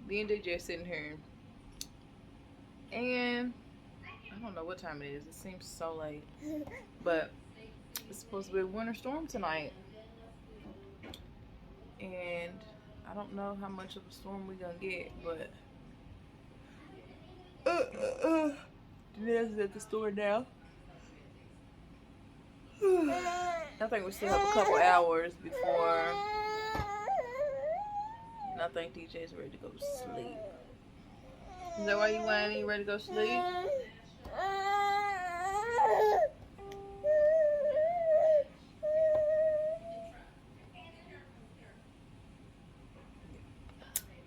Me and DJ sitting here, and I don't know what time it is. It seems so late, but it's supposed to be a winter storm tonight, and I don't know how much of a storm we're gonna get, but Danae's at the store now. I think we still have a couple hours before, and I think DJ's ready to go to sleep. Is that why you whining? You ready to go to sleep?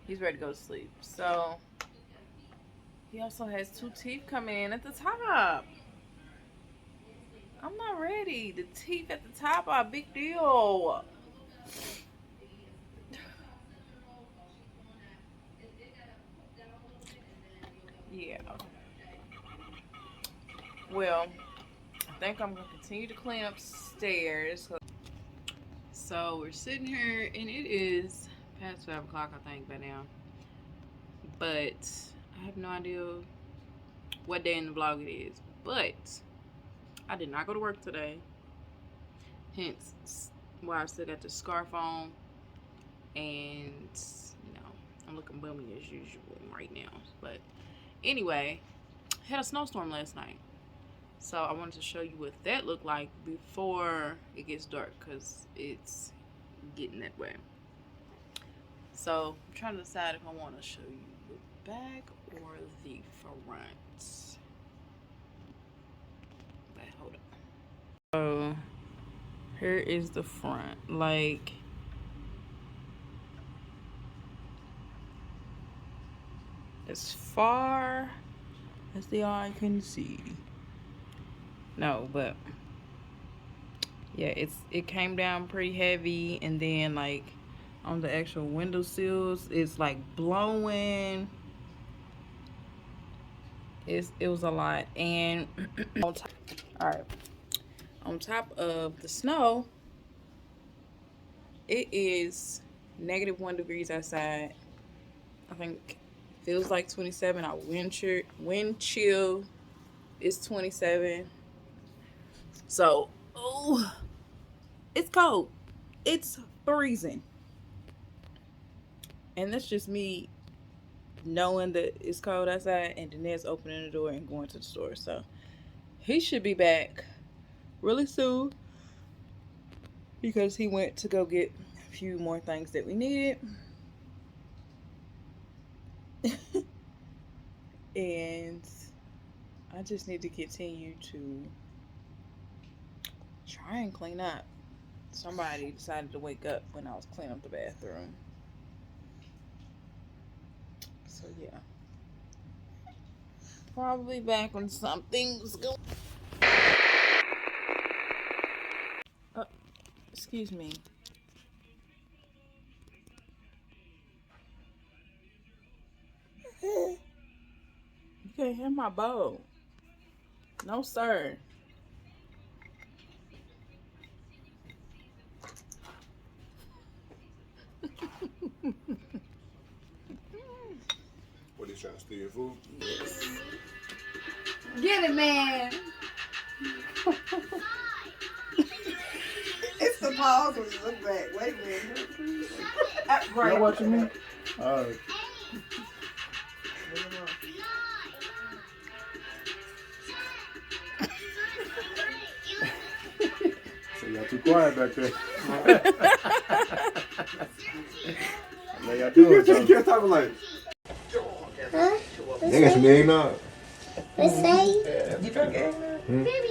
He's ready to go to sleep. So he also has 2 teeth coming in at the top. I'm not ready. The teeth at the top are a big deal. Yeah. Well, I think I'm going to continue to clean upstairs. So we're sitting here, and it is past 5 o'clock, I think, by now. But I have no idea what day in the vlog it is. But I did not go to work today. Hence why I still got the scarf on. And, you know, I'm looking bummy as usual right now. But anyway, had a snowstorm last night. So I wanted to show you what that looked like before it gets dark, because it's getting that way. So I'm trying to decide if I want to show you the back or the front. But hold up. So here is the front. Like, as far as the eye can see. No, but yeah, it came down pretty heavy, and then like on the actual window sills, it's like blowing. It was a lot, and on top, all right, on top of the snow, it is -1 degrees outside. I think feels like 27. Our wind chill is 27. So, oh, it's cold. It's freezing. And that's just me knowing that it's cold outside, and Danae's opening the door and going to the store. So, he should be back really soon, because he went to go get a few more things that we needed. And I just need to continue to try and clean up. Somebody decided to wake up when I was cleaning up the bathroom. So yeah, probably back when something's going. Excuse me. You can't have my bowl. No, sir. What, he's trying to steal your food? Yes. Get it, man. It's the pause when you look back. Wait a minute. Right. You watching me? Alright. So y'all too quiet back there. I know y'all doing something. You kept talking like, Huh? they got some eggnog. Let's say. You drink eggnog?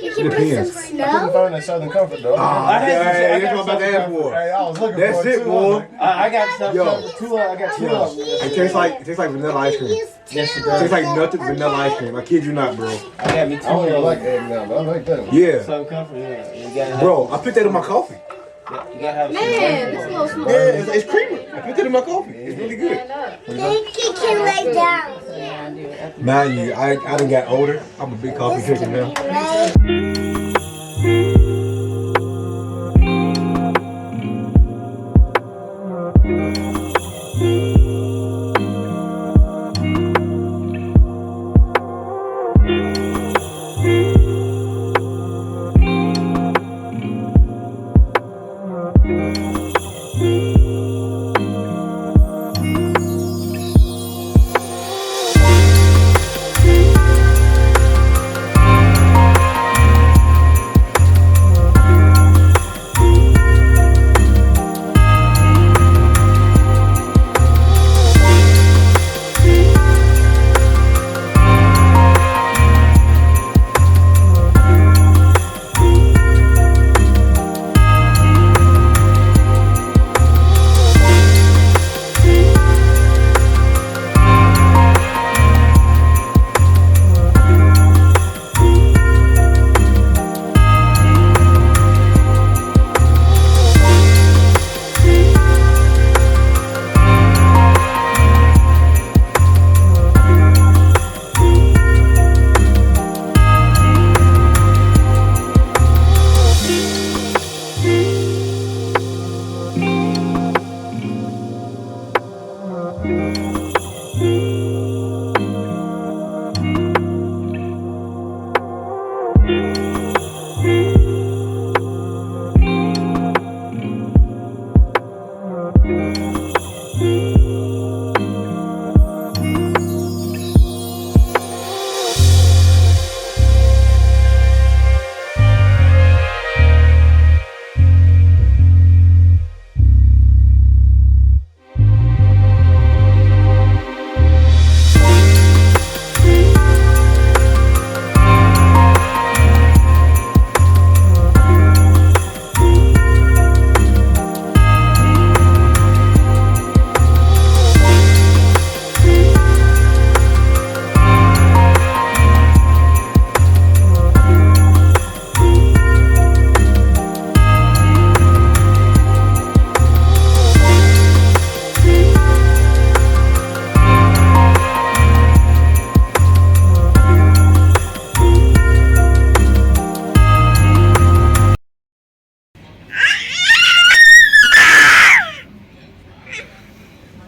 You can bring some Depends. I couldn't snow. find that Southern Comfort though. Ah, yeah, that's what I'm about to ask for. Hey, I was looking That's for it, too. boy. I got stuff. Yo. I got two of them. It tastes like vanilla ice cream. Yes, it It does. tastes like nothing vanilla ice cream. I kid you not, bro. I got me two. I don't even like eggnog, but I like that one. Yeah. Southern Comfort. Yeah, you gotta have, Bro, I put that in my coffee. you gotta have some. Man, this little small. Yeah, it's creamy. I put that in my coffee. It's really good. Think you can lay down. Mind you, I done got older. I'm a big coffee drinker now. Right?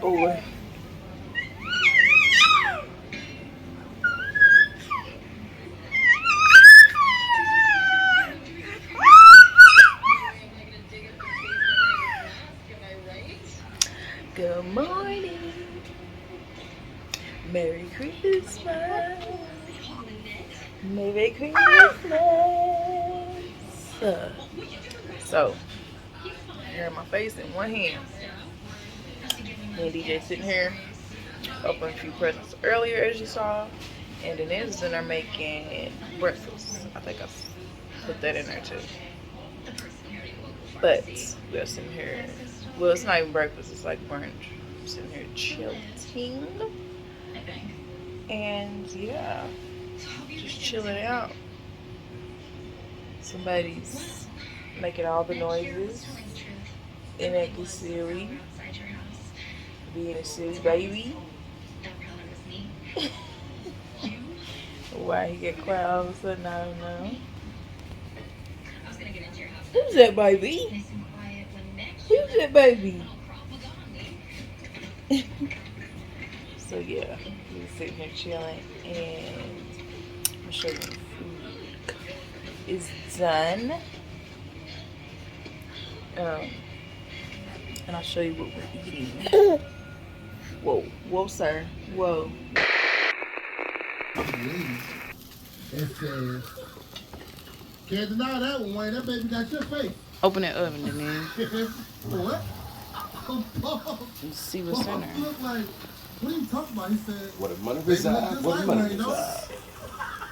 boy. Good morning. Merry Christmas. Merry Christmas. So, here in my face in one hand. Me and DJ sitting here, opening a few presents earlier as you saw. And then is in there making breakfast. I think I put that in there too. But we're sitting here. Well, it's not even breakfast, it's like brunch. I'm sitting here chilling. And yeah, just chilling out. Somebody's making all the noises in that Siri. Being a Siri baby. Why he get quiet all of a sudden, I don't know. Who's that baby? Who's that baby? So yeah, we're sitting here chilling, and I'm sure the food is done. And I'll show you what we're eating. Whoa, sir, whoa. It says, can't deny that one, Wayne. That baby got your face. Open that oven, then. What? Let's see what's in there. Look like, what are you talking about? He said, What a money baby look reside. just What a like money Wayne, though. reside.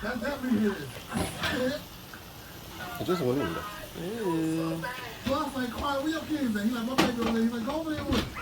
That's happening here. I just went in there. Ooh. So I was like, quiet, where your kids at? He's like, my baby over there. He's like, go over there with him.